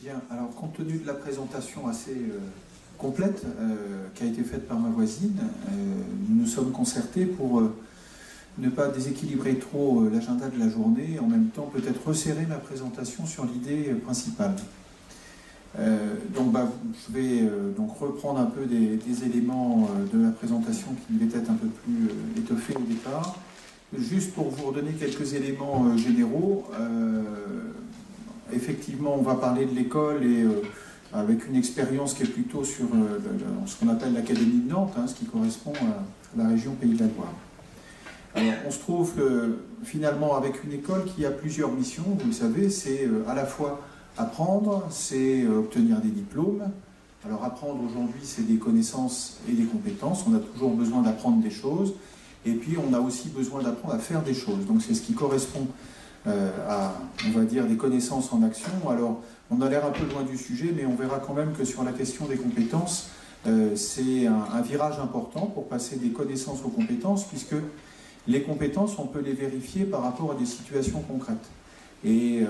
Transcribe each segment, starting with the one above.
Bien, alors compte tenu de la présentation assez complète qui a été faite par ma voisine, nous nous sommes concertés pour ne pas déséquilibrer trop l'agenda de la journée et en même temps peut-être resserrer ma présentation sur l'idée principale. Je vais donc reprendre un peu des éléments de la présentation qui devaient être un peu plus étoffés au départ. Juste pour vous redonner quelques éléments généraux, effectivement on va parler de l'école et avec une expérience qui est plutôt sur ce qu'on appelle l'Académie de Nantes, ce qui correspond à la région Pays de la Loire. Alors, on se trouve finalement avec une école qui a plusieurs missions, vous le savez, c'est à la fois apprendre, c'est obtenir des diplômes. Alors apprendre aujourd'hui, c'est des connaissances et des compétences, on a toujours besoin d'apprendre des choses, et puis on a aussi besoin d'apprendre à faire des choses. Donc c'est ce qui correspond à, on va dire, des connaissances en action. Alors on a l'air un peu loin du sujet, mais on verra quand même que sur la question des compétences, c'est un virage important pour passer des connaissances aux compétences, puisque les compétences, on peut les vérifier par rapport à des situations concrètes. Et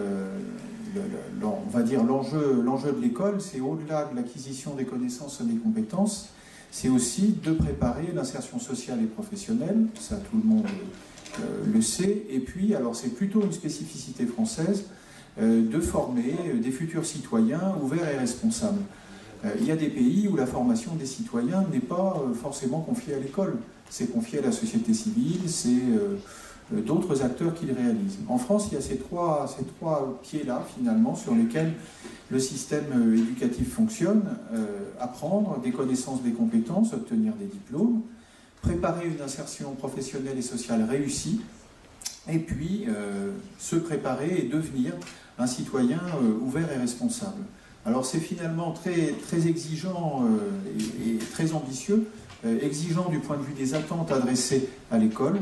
on va dire l'enjeu de l'école, c'est au-delà de l'acquisition des connaissances et des compétences, c'est aussi de préparer l'insertion sociale et professionnelle, ça tout le monde le sait, et puis, alors c'est plutôt une spécificité française, de former des futurs citoyens ouverts et responsables. Il y a des pays où la formation des citoyens n'est pas forcément confiée à l'école, c'est confié à la société civile, c'est d'autres acteurs qui le réalisent. En France, il y a ces trois pieds-là, finalement, sur lesquels le système éducatif fonctionne. Apprendre des connaissances, des compétences, obtenir des diplômes, préparer une insertion professionnelle et sociale réussie, et puis se préparer et devenir un citoyen ouvert et responsable. Alors c'est finalement très exigeant et très ambitieux, exigeant du point de vue des attentes adressées à l'école,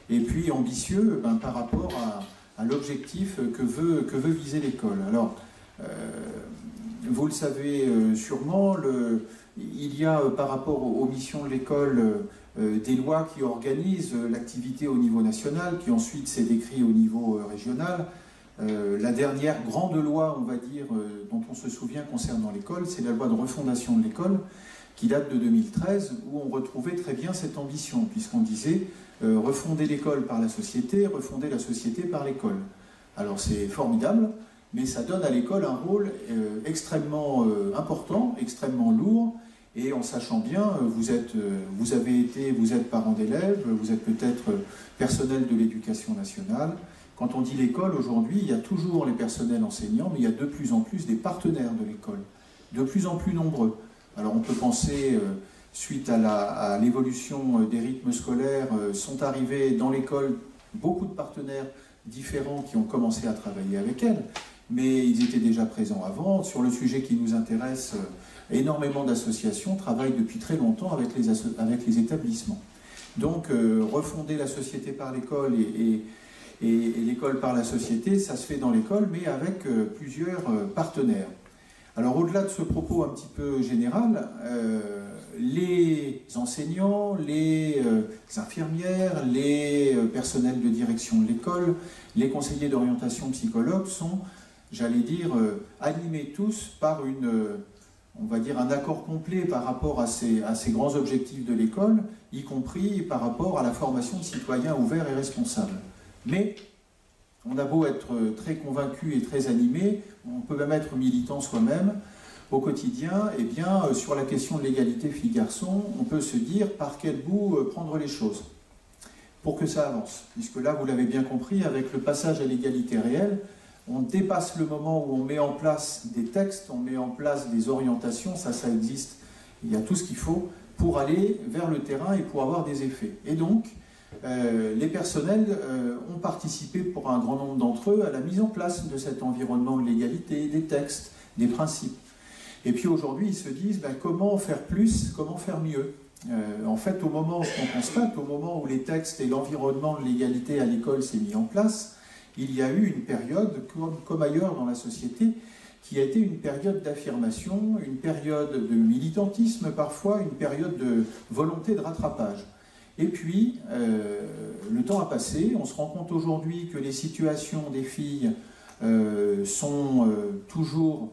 et puis ambitieux par rapport à l'objectif que veut viser l'école. Alors, vous le savez sûrement, il y a par rapport aux missions de l'école des lois qui organisent l'activité au niveau national, qui ensuite s'est décrit au niveau régional. La dernière grande loi, on va dire, dont on se souvient concernant l'école, c'est la loi de refondation de l'école, qui date de 2013, où on retrouvait très bien cette ambition, puisqu'on disait refonder l'école par la société, refonder la société par l'école. Alors c'est formidable, mais ça donne à l'école un rôle extrêmement important, extrêmement lourd, et en sachant bien, vous êtes parent d'élèves, vous êtes peut-être personnel de l'éducation nationale. Quand on dit l'école aujourd'hui, il y a toujours les personnels enseignants, mais il y a de plus en plus des partenaires de l'école, de plus en plus nombreux. Alors on peut penser, suite à l'évolution des rythmes scolaires, sont arrivés dans l'école beaucoup de partenaires différents qui ont commencé à travailler avec elle, mais ils étaient déjà présents avant. Sur le sujet qui nous intéresse, énormément d'associations travaillent depuis très longtemps avec les établissements. Donc refonder la société par l'école et l'école par la société, ça se fait dans l'école, mais avec plusieurs partenaires. Alors au-delà de ce propos un petit peu général, les enseignants, les infirmières, les personnels de direction de l'école, les conseillers d'orientation psychologues sont, j'allais dire, animés tous par on va dire un accord complet par rapport à ces grands objectifs de l'école, y compris par rapport à la formation de citoyens ouverts et responsables. Mais on a beau être très convaincu et très animé, on peut même être militant soi-même au quotidien, et bien sur la question de l'égalité filles-garçons, on peut se dire par quel bout prendre les choses pour que ça avance. Puisque là, vous l'avez bien compris, avec le passage à l'égalité réelle, on dépasse le moment où on met en place des textes, on met en place des orientations, ça existe, il y a tout ce qu'il faut pour aller vers le terrain et pour avoir des effets. Et donc, les personnels ont participé pour un grand nombre d'entre eux à la mise en place de cet environnement de l'égalité, des textes, des principes. Et puis aujourd'hui, ils se disent comment faire plus, comment faire mieux. En fait, au moment où on constate, au moment où les textes et l'environnement de l'égalité à l'école s'est mis en place, il y a eu une période, comme ailleurs dans la société, qui a été une période d'affirmation, une période de militantisme parfois, une période de volonté de rattrapage. Et puis, le temps a passé, on se rend compte aujourd'hui que les situations des filles sont toujours,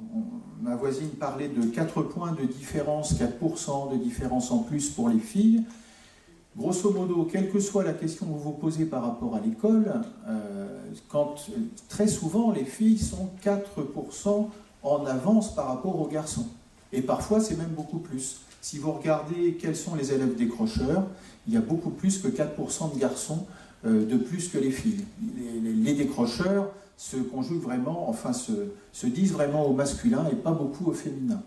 ma voisine parlait de 4 points de différence, 4% de différence en plus pour les filles. Grosso modo, quelle que soit la question que vous vous posez par rapport à l'école, très souvent les filles sont 4% en avance par rapport aux garçons. Et parfois c'est même beaucoup plus. Si vous regardez quels sont les élèves décrocheurs, il y a beaucoup plus que 4% de garçons de plus que les filles. Les décrocheurs se conjuguent vraiment, enfin se disent vraiment au masculin et pas beaucoup au féminin.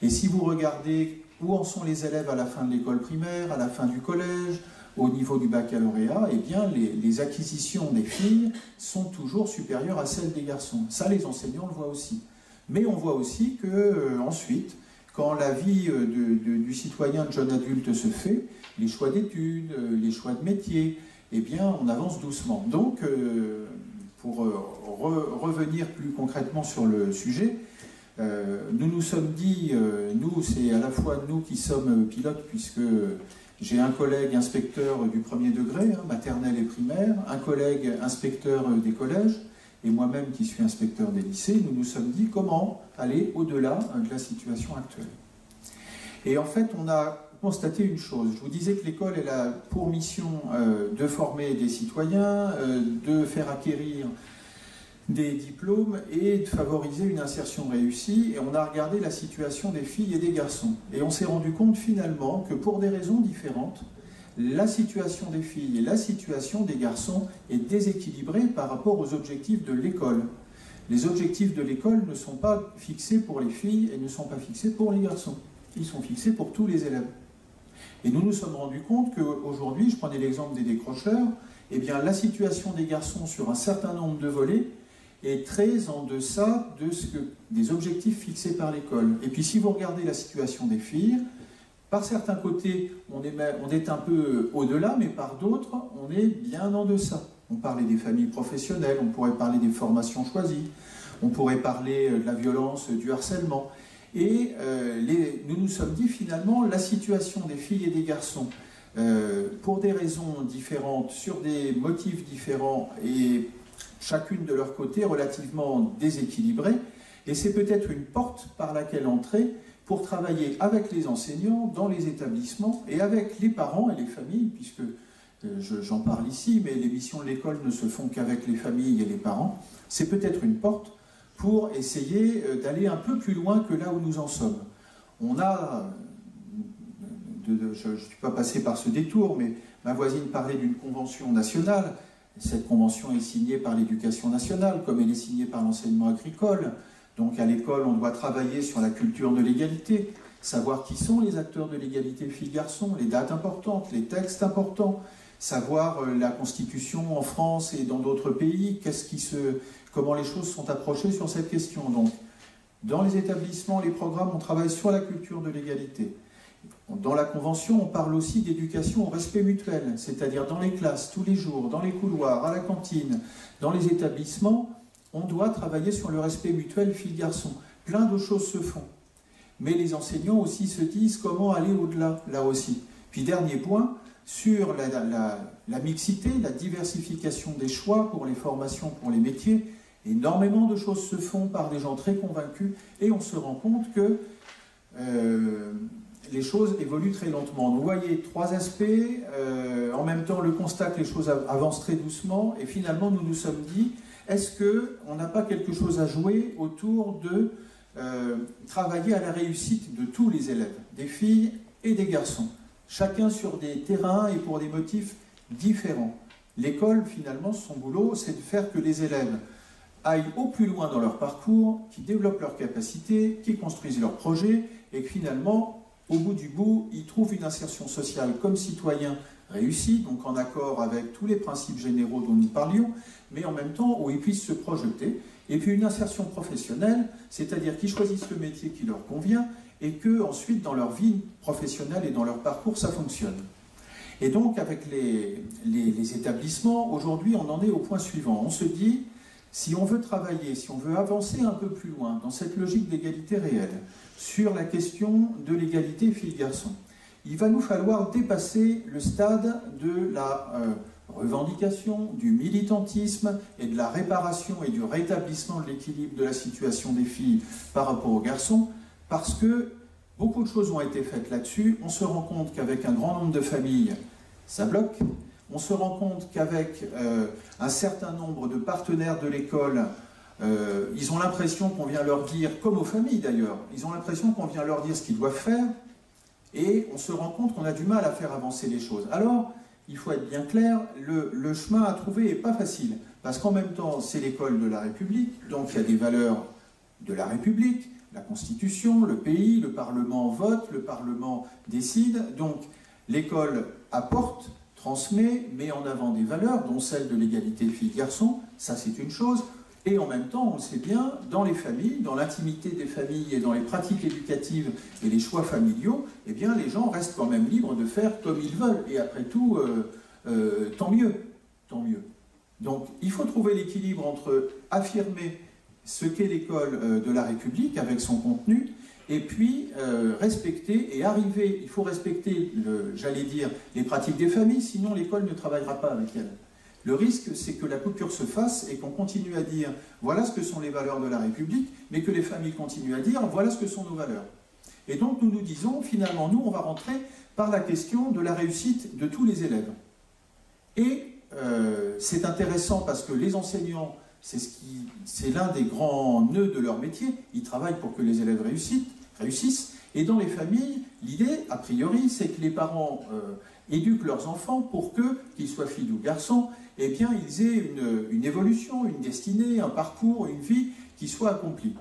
Et si vous regardez où en sont les élèves à la fin de l'école primaire, à la fin du collège, au niveau du baccalauréat, eh bien les acquisitions des filles sont toujours supérieures à celles des garçons. Ça, les enseignants le voient aussi. Mais on voit aussi que ensuite, quand la vie du citoyen, de jeune adulte se fait, les choix d'études, les choix de métier, eh bien on avance doucement. Donc, pour revenir plus concrètement sur le sujet, nous nous sommes dit, nous c'est à la fois nous qui sommes pilotes, puisque j'ai un collègue inspecteur du premier degré, maternelle et primaire, un collègue inspecteur des collèges, et moi-même qui suis inspecteur des lycées, nous nous sommes dit comment aller au-delà de la situation actuelle. Et en fait, on a constaté une chose. Je vous disais que l'école elle a pour mission de former des citoyens, de faire acquérir des diplômes et de favoriser une insertion réussie. Et on a regardé la situation des filles et des garçons. Et on s'est rendu compte finalement que pour des raisons différentes, la situation des filles et la situation des garçons est déséquilibrée par rapport aux objectifs de l'école. Les objectifs de l'école ne sont pas fixés pour les filles et ne sont pas fixés pour les garçons. Ils sont fixés pour tous les élèves. Et nous nous sommes rendus compte qu'aujourd'hui, je prenais l'exemple des décrocheurs, eh bien, la situation des garçons sur un certain nombre de volets est très en deçà des objectifs fixés par l'école. Et puis si vous regardez la situation des filles, par certains côtés, on est un peu au-delà, mais par d'autres, on est bien en deçà. On parlait des familles professionnelles, on pourrait parler des formations choisies, on pourrait parler de la violence, du harcèlement. Et nous nous sommes dit finalement, la situation des filles et des garçons, pour des raisons différentes, sur des motifs différents et chacune de leur côté relativement déséquilibrée, et c'est peut-être une porte par laquelle entrer pour travailler avec les enseignants dans les établissements et avec les parents et les familles, puisque j'en parle ici, mais les missions de l'école ne se font qu'avec les familles et les parents. C'est peut-être une porte pour essayer d'aller un peu plus loin que là où nous en sommes. On a, je ne suis pas passé par ce détour, mais ma voisine parlait d'une convention nationale. Cette convention est signée par l'Éducation nationale, comme elle est signée par l'enseignement agricole. Donc à l'école, on doit travailler sur la culture de l'égalité, savoir qui sont les acteurs de l'égalité filles-garçons, les dates importantes, les textes importants, savoir la Constitution en France et dans d'autres pays, comment les choses sont approchées sur cette question. Donc, dans les établissements, les programmes, on travaille sur la culture de l'égalité. Dans la Convention, on parle aussi d'éducation au respect mutuel, c'est-à-dire dans les classes, tous les jours, dans les couloirs, à la cantine, dans les établissements, on doit travailler sur le respect mutuel filles-garçons. Plein de choses se font. Mais les enseignants aussi se disent comment aller au-delà, là aussi. Puis dernier point, sur la mixité, la diversification des choix pour les formations, pour les métiers, énormément de choses se font par des gens très convaincus et on se rend compte que les choses évoluent très lentement. Vous voyez 3 aspects, en même temps le constat que les choses avancent très doucement et finalement nous nous sommes dit est-ce qu'on n'a pas quelque chose à jouer autour de travailler à la réussite de tous les élèves, des filles et des garçons, chacun sur des terrains et pour des motifs différents. L'école, finalement, son boulot, c'est de faire que les élèves aillent au plus loin dans leur parcours, qui développent leurs capacités, qui construisent leurs projets, et que finalement, au bout du bout, ils trouvent une insertion sociale comme citoyens réussie, donc en accord avec tous les principes généraux dont nous parlions, mais en même temps où ils puissent se projeter, et puis une insertion professionnelle, c'est-à-dire qu'ils choisissent le métier qui leur convient, et que ensuite dans leur vie professionnelle et dans leur parcours, ça fonctionne. Et donc avec les établissements, aujourd'hui on en est au point suivant. On se dit, si on veut travailler, si on veut avancer un peu plus loin dans cette logique d'égalité réelle, sur la question de l'égalité filles-garçons, il va nous falloir dépasser le stade de la revendication, du militantisme et de la réparation et du rétablissement de l'équilibre de la situation des filles par rapport aux garçons, parce que beaucoup de choses ont été faites là-dessus. On se rend compte qu'avec un grand nombre de familles, ça bloque. On se rend compte qu'avec un certain nombre de partenaires de l'école, ils ont l'impression qu'on vient leur dire, comme aux familles d'ailleurs, ils ont l'impression qu'on vient leur dire ce qu'ils doivent faire, et on se rend compte qu'on a du mal à faire avancer les choses. Alors, il faut être bien clair, le chemin à trouver n'est pas facile, parce qu'en même temps, c'est l'école de la République, donc il y a des valeurs de la République, la Constitution, le pays, le Parlement vote, le Parlement décide, donc l'école apporte, transmet, met en avant des valeurs, dont celle de l'égalité filles-garçons, ça c'est une chose, et en même temps, on le sait bien, dans les familles, dans l'intimité des familles et dans les pratiques éducatives et les choix familiaux, eh bien les gens restent quand même libres de faire comme ils veulent, et après tout, tant mieux, tant mieux. Donc il faut trouver l'équilibre entre affirmer ce qu'est l'école de la République avec son contenu, et puis respecter et arriver, il faut respecter, j'allais dire, les pratiques des familles, sinon l'école ne travaillera pas avec elles. Le risque, c'est que la coupure se fasse et qu'on continue à dire voilà ce que sont les valeurs de la République, mais que les familles continuent à dire voilà ce que sont nos valeurs. Et donc nous nous disons, finalement, nous, on va rentrer par la question de la réussite de tous les élèves. Et c'est intéressant parce que les enseignants, c'est l'un des grands nœuds de leur métier, ils travaillent pour que les élèves réussissent. Et dans les familles, l'idée, a priori, c'est que les parents éduquent leurs enfants pour que, qu'ils soient filles ou garçons, eh bien, ils aient une évolution, une destinée, un parcours, une vie qui soit accomplie.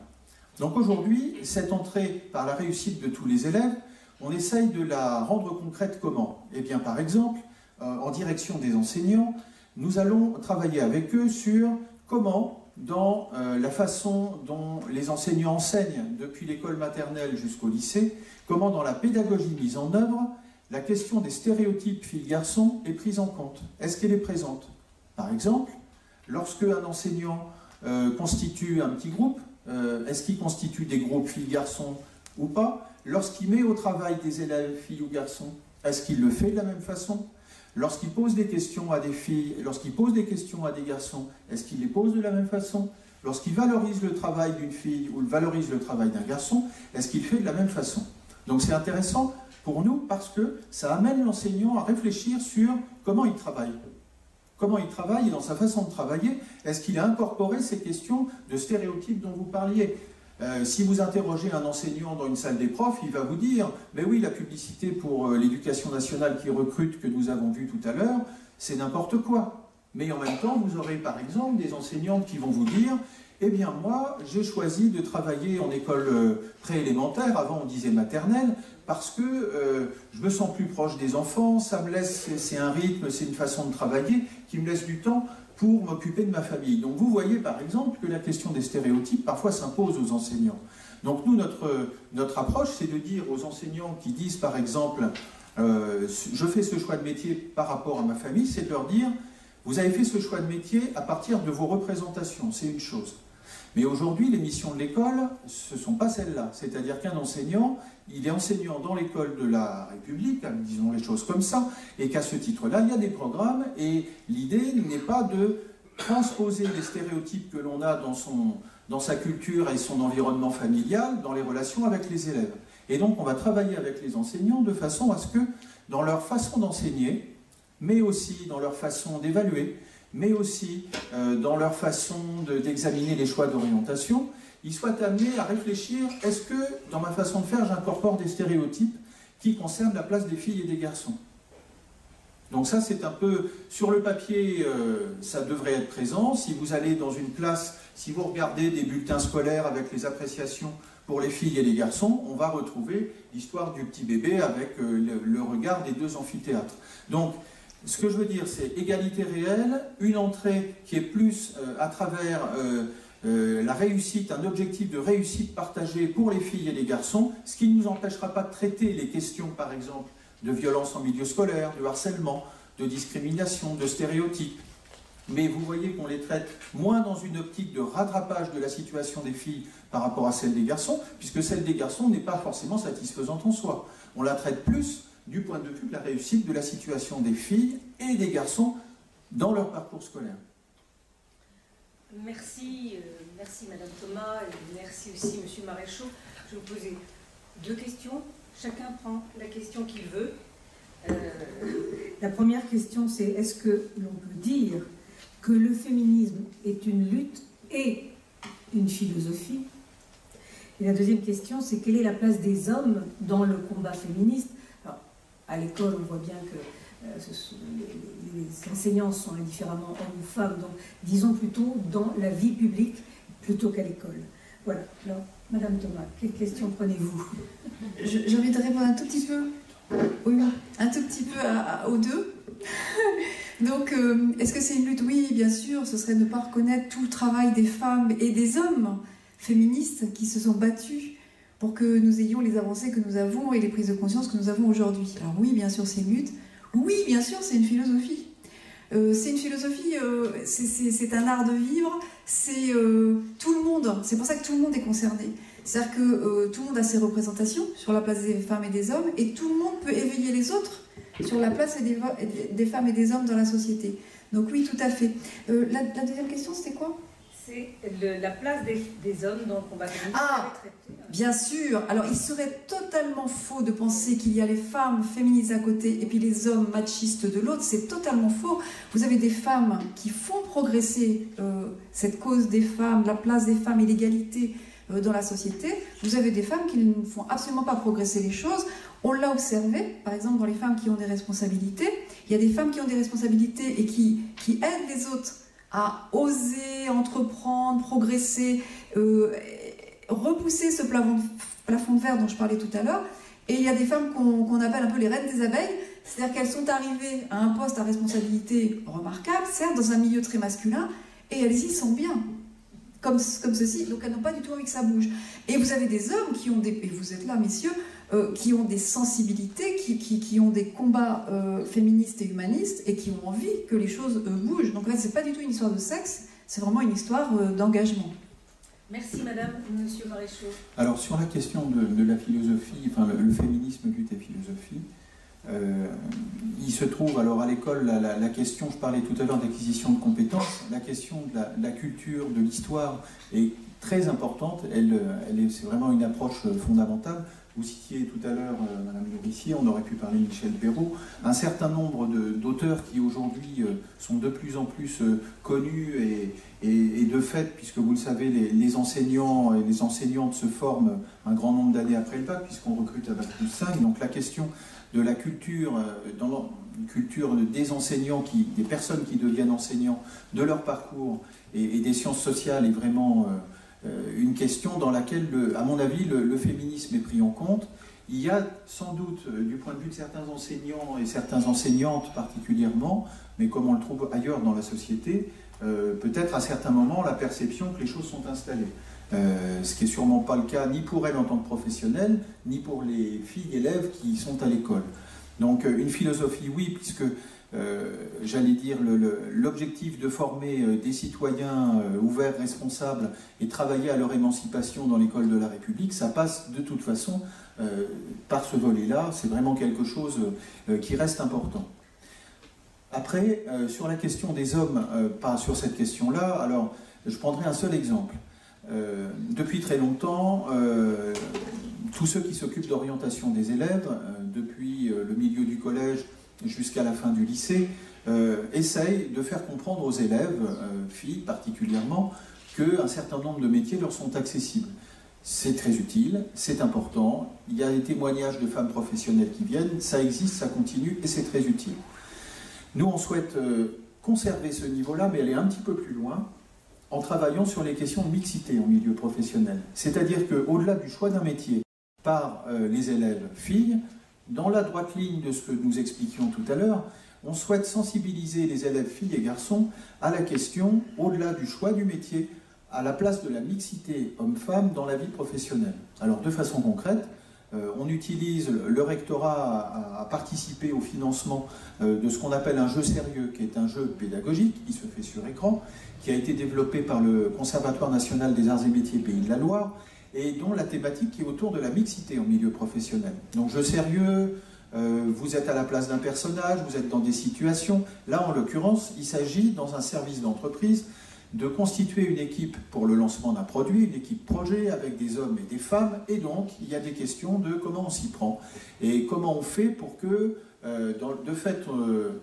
Donc aujourd'hui, cette entrée par la réussite de tous les élèves, on essaye de la rendre concrète comment? Eh bien, par exemple, en direction des enseignants, nous allons travailler avec eux sur comment, dans la façon dont les enseignants enseignent depuis l'école maternelle jusqu'au lycée, comment dans la pédagogie mise en œuvre, la question des stéréotypes filles-garçons est prise en compte. Est-ce qu'elle est présente? Par exemple, lorsque un enseignant constitue un petit groupe, est-ce qu'il constitue des groupes filles-garçons ou pas? Lorsqu'il met au travail des élèves filles ou garçons, est-ce qu'il le fait de la même façon? Lorsqu'il pose des questions à des filles, lorsqu'il pose des questions à des garçons, est-ce qu'il les pose de la même façon? Lorsqu'il valorise le travail d'une fille ou valorise le travail d'un garçon, est-ce qu'il fait de la même façon? Donc c'est intéressant pour nous parce que ça amène l'enseignant à réfléchir sur comment il travaille. Comment il travaille et dans sa façon de travailler, est-ce qu'il a incorporé ces questions de stéréotypes dont vous parliez? Si vous interrogez un enseignant dans une salle des profs, il va vous dire « Mais oui, la publicité pour l'éducation nationale qui recrute que nous avons vu tout à l'heure, c'est n'importe quoi. » Mais en même temps, vous aurez par exemple des enseignantes qui vont vous dire « Eh bien moi, j'ai choisi de travailler en école préélémentaire, avant on disait maternelle, parce que je me sens plus proche des enfants, ça me laisse, c'est un rythme, c'est une façon de travailler qui me laisse du temps pour m'occuper de ma famille. » Donc vous voyez par exemple que la question des stéréotypes parfois s'impose aux enseignants. Donc nous, notre approche, c'est de dire aux enseignants qui disent par exemple je fais ce choix de métier par rapport à ma famille, c'est de leur dire vous avez fait ce choix de métier à partir de vos représentations, c'est une chose. Mais aujourd'hui, les missions de l'école, ce ne sont pas celles-là. C'est-à-dire qu'un enseignant, il est enseignant dans l'école de la République, disons les choses comme ça, et qu'à ce titre-là, il y a des programmes, et l'idée n'est pas de transposer les stéréotypes que l'on a dans sa culture et son environnement familial dans les relations avec les élèves. Et donc, on va travailler avec les enseignants de façon à ce que, dans leur façon d'enseigner, mais aussi dans leur façon d'évaluer, mais aussi dans leur façon d'examiner les choix d'orientation, ils soient amenés à réfléchir, est-ce que dans ma façon de faire, j'incorpore des stéréotypes qui concernent la place des filles et des garçons? Donc ça, c'est un peu, sur le papier, ça devrait être présent. Si vous allez dans une classe, si vous regardez des bulletins scolaires avec les appréciations pour les filles et les garçons, on va retrouver l'histoire du petit bébé avec le regard des deux amphithéâtres. Donc, ce que je veux dire, c'est égalité réelle, une entrée qui est plus à travers la réussite, un objectif de réussite partagée pour les filles et les garçons, ce qui ne nous empêchera pas de traiter les questions, par exemple, de violence en milieu scolaire, de harcèlement, de discrimination, de stéréotypes. Mais vous voyez qu'on les traite moins dans une optique de rattrapage de la situation des filles par rapport à celle des garçons, puisque celle des garçons n'est pas forcément satisfaisante en soi. On la traite plus du point de vue de la réussite de la situation des filles et des garçons dans leur parcours scolaire. Merci, merci Madame Thomas, et merci aussi Monsieur Maréchaux. Je vais vous poser deux questions. Chacun prend la question qu'il veut. La première question, c'est est-ce que l'on peut dire que le féminisme est une lutte et une philosophie? Et la deuxième question, c'est quelle est la place des hommes dans le combat féministe? Alors, à l'école, on voit bien que les enseignants sont indifféremment hommes ou femmes, donc disons plutôt dans la vie publique plutôt qu'à l'école. Voilà. Alors, Madame Thomas, quelle question prenez-vous? J'ai envie de répondre un tout petit peu, oui, un tout petit peu aux deux. Donc, est-ce que c'est une lutte? Oui, bien sûr, ce serait ne pas reconnaître tout le travail des femmes et des hommes féministes qui se sont battus pour que nous ayons les avancées que nous avons et les prises de conscience que nous avons aujourd'hui. Alors oui, bien sûr, c'est une lutte. Oui, bien sûr, c'est une philosophie. C'est une philosophie, c'est un art de vivre, c'est tout le monde, c'est pour ça que tout le monde est concerné. C'est-à-dire que tout le monde a ses représentations sur la place des femmes et des hommes, et tout le monde peut éveiller les autres sur la place des femmes et des hommes dans la société. Donc oui, tout à fait. La deuxième question, c'était quoi? C'est la place des hommes dans le combat féministe. Ah, bien sûr. Alors, il serait totalement faux de penser qu'il y a les femmes féministes à côté et puis les hommes machistes de l'autre. C'est totalement faux. Vous avez des femmes qui font progresser cette cause des femmes, la place des femmes et l'égalité dans la société. Vous avez des femmes qui ne font absolument pas progresser les choses. On l'a observé, par exemple, dans les femmes qui ont des responsabilités. Il y a des femmes qui ont des responsabilités et qui aident les autres à oser entreprendre, progresser, repousser ce plafond de verre dont je parlais tout à l'heure. Et il y a des femmes qu'on appelle un peu les reines des abeilles, c'est-à-dire qu'elles sont arrivées à un poste à responsabilité remarquable, certes dans un milieu très masculin, et elles y sont bien, comme ceci, donc elles n'ont pas du tout envie que ça bouge. Et vous avez des hommes qui ont et vous êtes là messieurs, qui ont des sensibilités, qui ont des combats féministes et humanistes, et qui ont envie que les choses bougent. Donc là, c'est pas du tout une histoire de sexe, c'est vraiment une histoire d'engagement. Merci Madame, Monsieur Maréchaux. Alors sur la question de la philosophie, enfin le féminisme lutte et philosophie, il se trouve alors à l'école la question, je parlais tout à l'heure d'acquisition de compétences, la question de la culture, de l'histoire est très importante, c'est vraiment une approche fondamentale. Vous citiez tout à l'heure Madame Nourricier, on aurait pu parler de Michel Perrault, un certain nombre d'auteurs qui aujourd'hui sont de plus en plus connus et de fait, puisque vous le savez, les enseignants et les enseignantes se forment un grand nombre d'années après le bac, puisqu'on recrute à Bac+5, donc la question de la culture, dans la culture des enseignants, des personnes qui deviennent enseignants, de leur parcours et des sciences sociales est vraiment une question dans laquelle, à mon avis, le féminisme est pris en compte. Il y a sans doute, du point de vue de certains enseignants et certaines enseignantes particulièrement, mais comme on le trouve ailleurs dans la société, peut-être à certains moments la perception que les choses sont installées. Ce qui n'est sûrement pas le cas ni pour elles en tant que professionnelles, ni pour les filles élèves qui sont à l'école. Donc une philosophie, oui, puisque j'allais dire l'objectif de former des citoyens ouverts, responsables et travailler à leur émancipation dans l'école de la République, ça passe de toute façon par ce volet-là. C'est vraiment quelque chose qui reste important. Après, sur la question des hommes, pas sur cette question-là, alors je prendrai un seul exemple. Depuis très longtemps, tous ceux qui s'occupent d'orientation des élèves, depuis le milieu du collège jusqu'à la fin du lycée, essayent de faire comprendre aux élèves, filles particulièrement, qu'un certain nombre de métiers leur sont accessibles. C'est très utile, c'est important, il y a des témoignages de femmes professionnelles qui viennent, ça existe, ça continue et c'est très utile. Nous, on souhaite conserver ce niveau-là, mais aller un petit peu plus loin, en travaillant sur les questions de mixité en milieu professionnel. C'est-à-dire qu'au-delà du choix d'un métier par les élèves filles, dans la droite ligne de ce que nous expliquions tout à l'heure, on souhaite sensibiliser les élèves filles et garçons à la question, au-delà du choix du métier, à la place de la mixité homme-femme dans la vie professionnelle. Alors de façon concrète, on utilise le rectorat à participer au financement de ce qu'on appelle un jeu sérieux, qui est un jeu pédagogique qui se fait sur écran, qui a été développé par le Conservatoire national des arts et métiers Pays de la Loire, et dont la thématique est autour de la mixité en milieu professionnel. Donc jeu sérieux, vous êtes à la place d'un personnage, vous êtes dans des situations. Là, en l'occurrence, il s'agit, dans un service d'entreprise, de constituer une équipe pour le lancement d'un produit, une équipe projet avec des hommes et des femmes, et donc il y a des questions de comment on s'y prend et comment on fait pour que, de fait,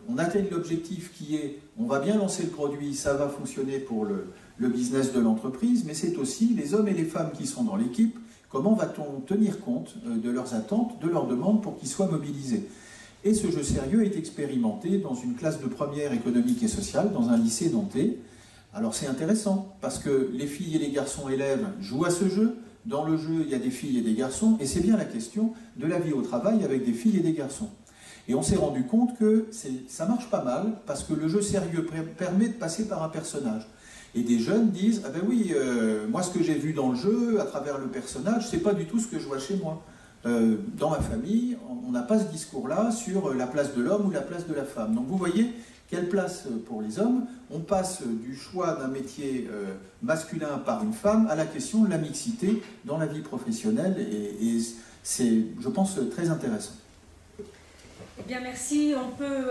on atteigne l'objectif qui est, on va bien lancer le produit, ça va fonctionner pour le business de l'entreprise, mais c'est aussi les hommes et les femmes qui sont dans l'équipe, comment va-t-on tenir compte de leurs attentes, de leurs demandes pour qu'ils soient mobilisés. Et ce jeu sérieux est expérimenté dans une classe de première économique et sociale, dans un lycée nantais. Alors c'est intéressant, parce que les filles et les garçons élèves jouent à ce jeu. Dans le jeu, il y a des filles et des garçons, et c'est bien la question de la vie au travail avec des filles et des garçons. Et on s'est rendu compte que ça marche pas mal, parce que le jeu sérieux permet de passer par un personnage. Et des jeunes disent « Ah ben oui, moi ce que j'ai vu dans le jeu, à travers le personnage, c'est pas du tout ce que je vois chez moi. Dans ma famille, on n'a pas ce discours-là sur la place de l'homme ou la place de la femme. » Donc vous voyez, quelle place pour les hommes? On passe du choix d'un métier masculin par une femme à la question de la mixité dans la vie professionnelle, et c'est, je pense, très intéressant. Eh bien, merci. On peut...